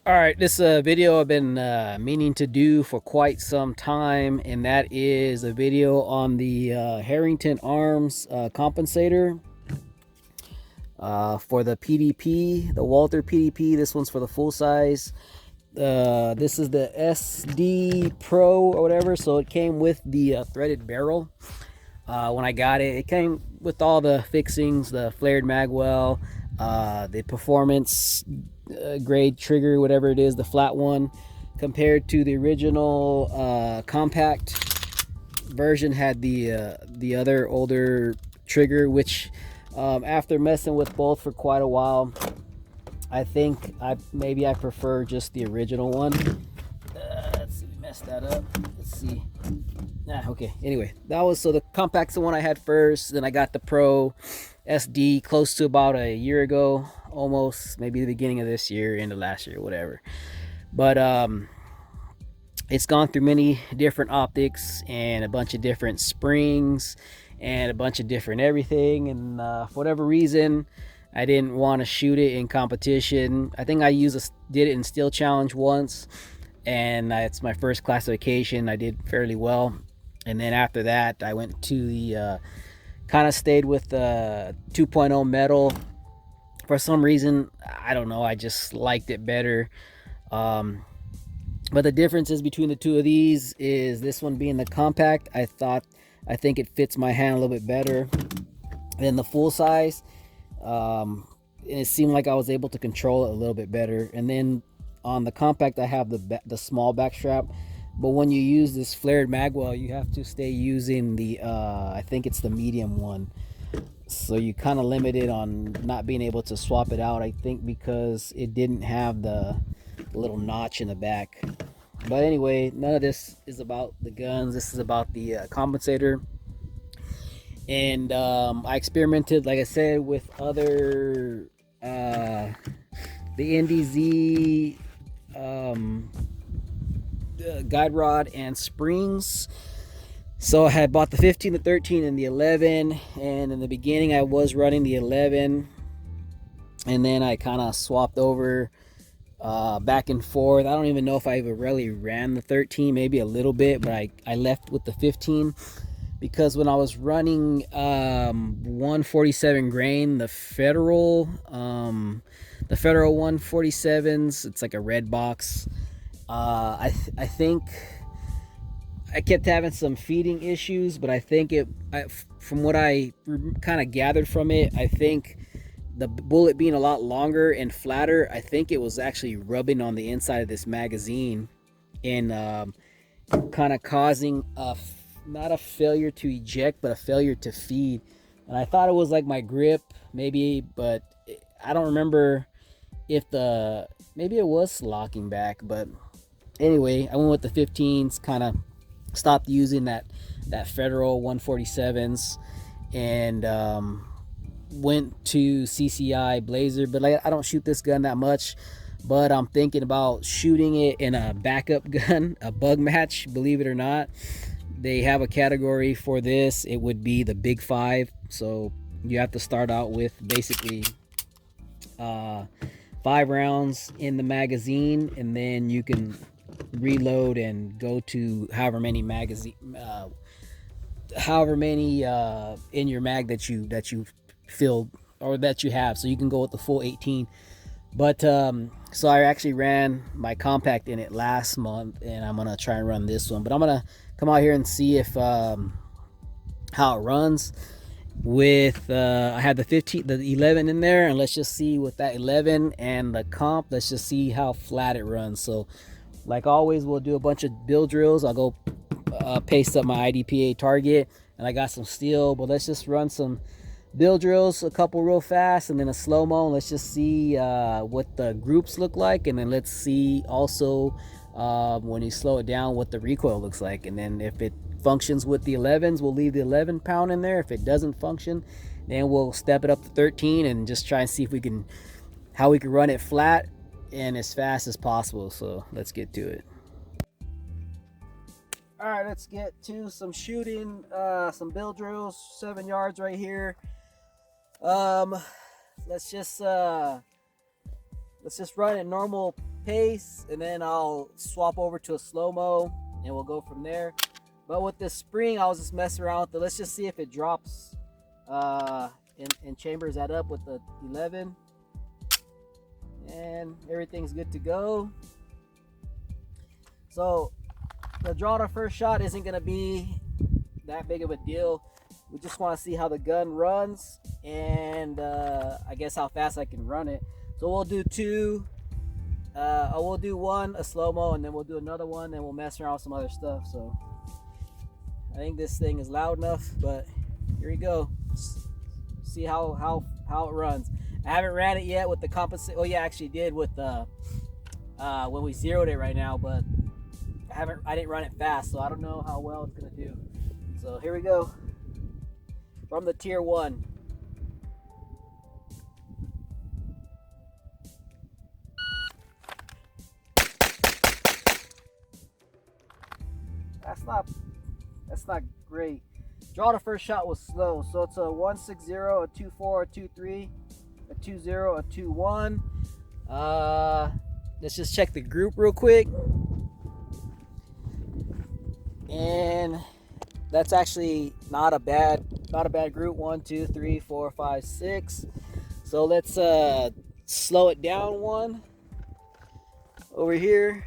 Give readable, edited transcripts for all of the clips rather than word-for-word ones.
All right, this video I've been meaning to do for quite some time, and that is a video on the Herrington Arms compensator for the PDP, the Walther PDP. This one's for the full size. This is the SD Pro or whatever, so it came with the threaded barrel. When I got it, it came with all the fixings, the flared magwell, the performance grade trigger, whatever it is, the flat one, compared to the original compact version had the other older trigger, which after messing with both for quite a while, I think maybe I prefer just the original one. Let's see, we messed that up. Let's see. Okay. Anyway, that was so the compact's the one I had first. Then I got the Pro SD close to about a year ago, almost maybe the beginning of this year, into last year, whatever. But it's gone through many different optics and a bunch of different springs and a bunch of different everything. And for whatever reason, I didn't want to shoot it in competition. I think I did it in Steel Challenge once, and it's my first classification. I did fairly well. And then after that, I went to the kind of stayed with the 2.0 metal. For some reason, I don't know, I just liked it better. But the differences between the two of these is this one being the compact, I think it fits my hand a little bit better than the full size. And it seemed like I was able to control it a little bit better. And then on the compact, I have the small back strap. But when you use this flared magwell, you have to stay using the I think it's the medium one. So you kind of limited on not being able to swap it out, I think, because it didn't have the little notch in the back. But anyway, none of this is about the guns. This is about the compensator. And I experimented, like I said, with other the NDZ guide rod and springs. So I had bought the 15, the 13, and the 11. And in the beginning, I was running the 11, and then I kind of swapped over back and forth. I don't even know if I ever really ran the 13, maybe a little bit, but I left with the 15 because when I was running 147 grain, the Federal 147s, it's like a red box. I think I kept having some feeding issues, but I think from what I kind of gathered from it, I think the bullet being a lot longer and flatter, I think it was actually rubbing on the inside of this magazine and kind of causing not a failure to eject, but a failure to feed. And I thought it was like my grip, maybe, but I don't remember if maybe it was locking back. But anyway, I went with the 15s, kind of stopped using that Federal 147s, and went to CCI Blazer. But like, I don't shoot this gun that much, but I'm thinking about shooting it in a backup gun, a bug match, believe it or not. They have a category for this. It would be the Big 5. So you have to start out with basically 5 rounds in the magazine, and then you can reload and go to however many in your mag that you filled or that you have. So you can go with the full 18. But so I actually ran my compact in it last month, and I'm gonna try and run this one. But I'm gonna come out here and see if how it runs with I had the 15, the 11 in there, and let's just see with that 11 and the comp, let's just see how flat it runs. So like always, we'll do a bunch of build drills. I'll go paste up my IDPA target, and I got some steel, but let's just run some build drills, a couple real fast, and then a slow-mo. Let's just see what the groups look like, and then let's see also when you slow it down what the recoil looks like. And then if it functions with the 11s, we'll leave the 11 pound in there. If it doesn't function, then we'll step it up to 13 and just try and see if we can run it flat and as fast as possible. So let's get to it. All right, let's get to some shooting, some build drills, 7 yards right here. Let's just run it normal pace, and then I'll swap over to a slow-mo, and we'll go from there. But with this spring, I was just messing around with it. Let's just see if it drops and chambers that up with the 11. And everything's good to go. So the draw to first shot isn't going to be that big of a deal. We just want to see how the gun runs, and I guess how fast I can run it. So we'll do two. We'll do one, a slow-mo, and then we'll do another one, and we'll mess around with some other stuff. So I think this thing is loud enough, but here we go. See how it runs. I haven't ran it yet with the Compensator. Oh yeah, I actually did with when we zeroed it right now, but I didn't run it fast, so I don't know how well it's gonna do. So here we go. From the tier 1. That's not great. Draw to first shot was slow, so it's a 160, a 24, a 23, a 20, a 21. Let's just check the group real quick. And that's actually not a bad group. 1, 2, 3, 4, 5, 6. So let's slow it down one over here.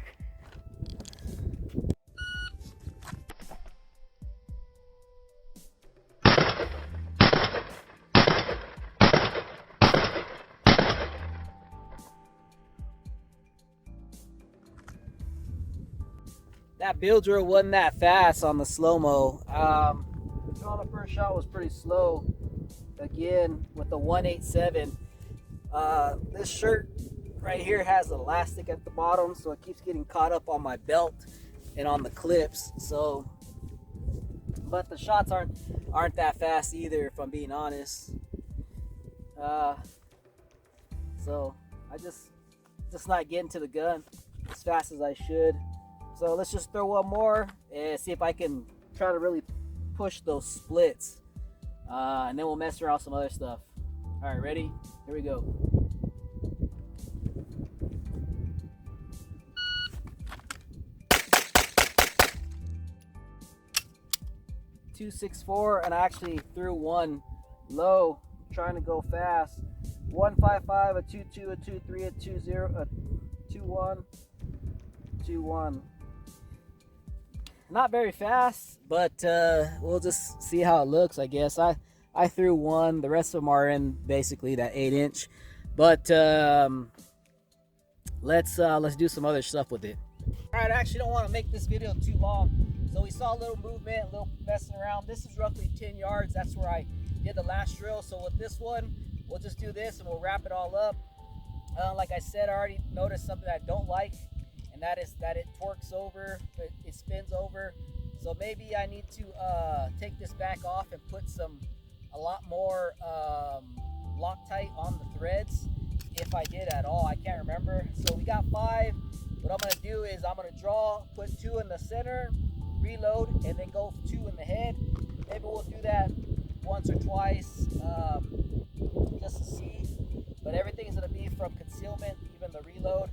That build drill wasn't that fast on the slow-mo. The draw the first shot was pretty slow. Again, with the 187. This shirt right here has elastic at the bottom, so it keeps getting caught up on my belt and on the clips. So, but the shots aren't that fast either, if I'm being honest. So I just not getting to the gun as fast as I should. So let's just throw one more and see if I can try to really push those splits. And then we'll mess around with some other stuff. All right, ready? Here we go. .264, and I actually threw one low, trying to go fast. 155, a 22, a 23, a 20, a 21, 21. Not very fast, but we'll just see how it looks, I guess. I threw one. The rest of them are in basically that 8-inch. But let's do some other stuff with it. All right, I actually don't want to make this video too long. So we saw a little movement, a little messing around. This is roughly 10 yards. That's where I did the last drill. So with this one, we'll just do this and we'll wrap it all up. Like I said, I already noticed something I don't like, and that is that it torques over, it spins over. So maybe I need to take this back off and put a lot more Loctite on the threads, if I did at all. I can't remember. So we got 5. What I'm gonna do is I'm gonna draw, put 2 in the center, reload, and then go 2 in the head. Maybe we'll do that once or twice just to see. But everything's gonna be from concealment, even the reload.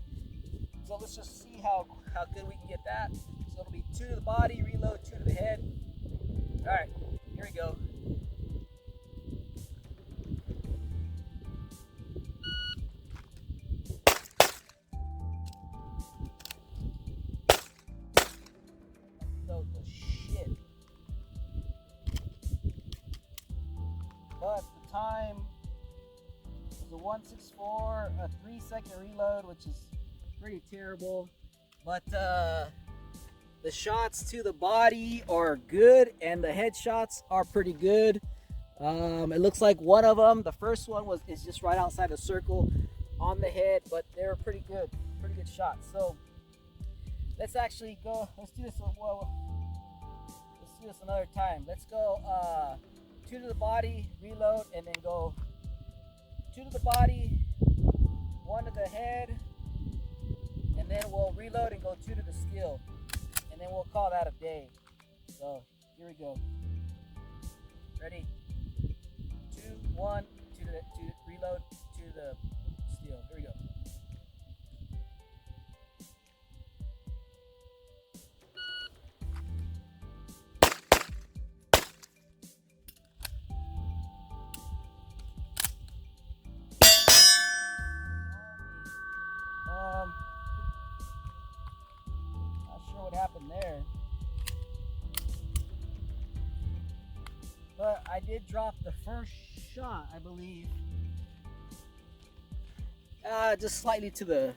So let's just see how good we can get that. So it'll be 2 to the body, reload, 2 to the head. All right, here we go. So the shit. But the time was a 164, a 3-second reload, which is pretty terrible. But the shots to the body are good, and the headshots are pretty good. It looks like one of them, the first one is just right outside the circle on the head, but they were pretty good shots. So let's actually go. Let's do this. Let's do this another time. Let's go 2 to the body, reload, and then go 2 to the body, 1 to the head, and then we'll reload and go 2 to the skill, and then we'll call that a day. So here we go. Ready? 2, 1, 2 to the reload, 2 to the skill. Here we go. I did drop the first shot, I believe. Just slightly to the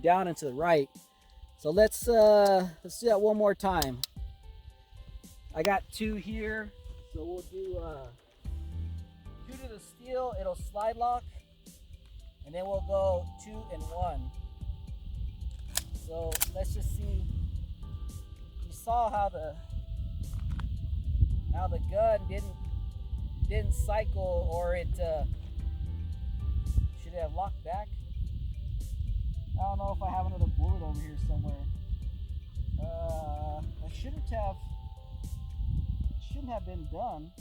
down and to the right. So let's do that one more time. I got 2 here, so we'll do 2 to the steel. It'll slide lock, and then we'll go 2 and 1. So let's just see. You saw how the gun didn't cycle, or it should have locked back. I don't know if I have another bullet over here somewhere. I shouldn't have been done.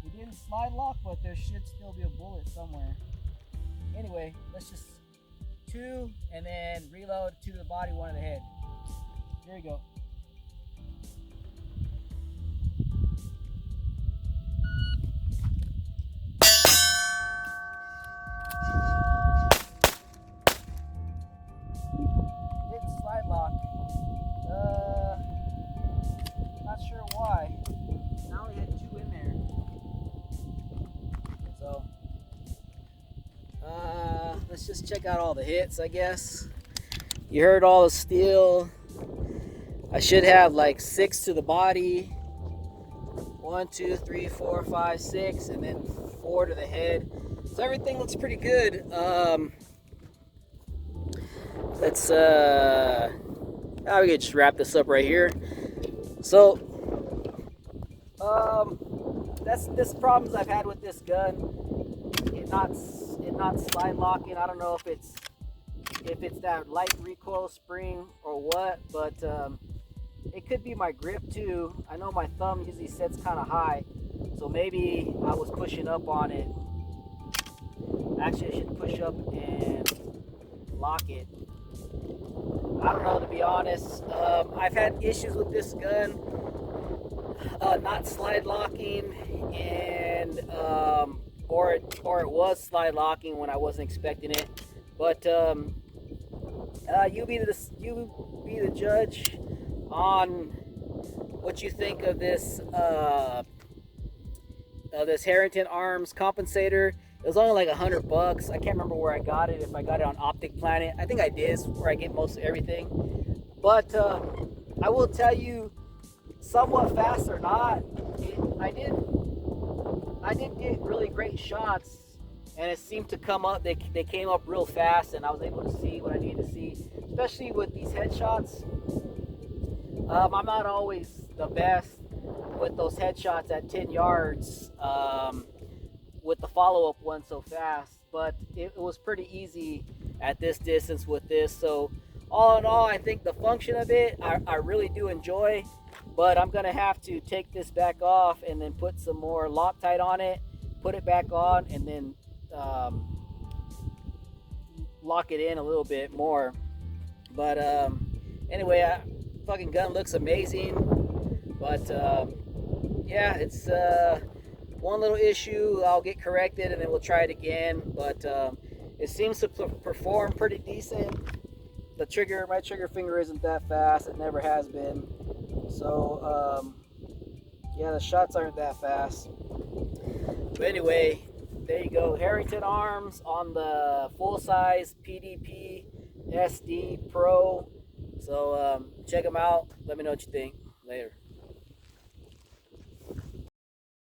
It didn't slide lock, but there should still be a bullet somewhere. Anyway, let's just 2 and then reload, 2 to the body, 1 to the head. There you go. Didn't slide lock. Not sure why. I only had 2 in there. So let's just check out all the hits, I guess. You heard all the steel. I should have like 6 to the body. 1, 2, 3, 4, 5, 6, and then 4 to the head. So everything looks pretty good. Let's now we can just wrap this up right here. So that's the problems I've had with this gun. It not slide locking. I don't know if it's that light recoil spring or what, but it could be my grip too. I know my thumb usually sets kind of high, so maybe I was pushing up on it. Actually, I should push up and lock it. I don't know, to be honest. I've had issues with this gun not slide locking, and or it was slide locking when I wasn't expecting it. But you be the judge on what you think of this Herrington Arms Compensator. It was only like $100. I can't remember where I got it. If I got it on Optic Planet, I think I did. It's where I get most of everything. But I will tell you, somewhat fast or not, I did get really great shots, and it seemed to come up. They came up real fast, and I was able to see what I needed to see, especially with these headshots. I'm not always the best with those headshots at 10 yards with the follow-up one so fast, but it was pretty easy at this distance with this. So all in all, I think the function of it I really do enjoy, but I'm gonna have to take this back off and then put some more Loctite on it, put it back on, and then lock it in a little bit more. But anyway, fucking gun looks amazing. But yeah, it's one little issue. I'll get corrected and then we'll try it again. But it seems to perform pretty decent. My trigger finger isn't that fast. It never has been. So yeah, the shots aren't that fast. But anyway, there you go. Herrington Arms on the full-size PDP SD Pro. So check them out. Let me know what you think. Later.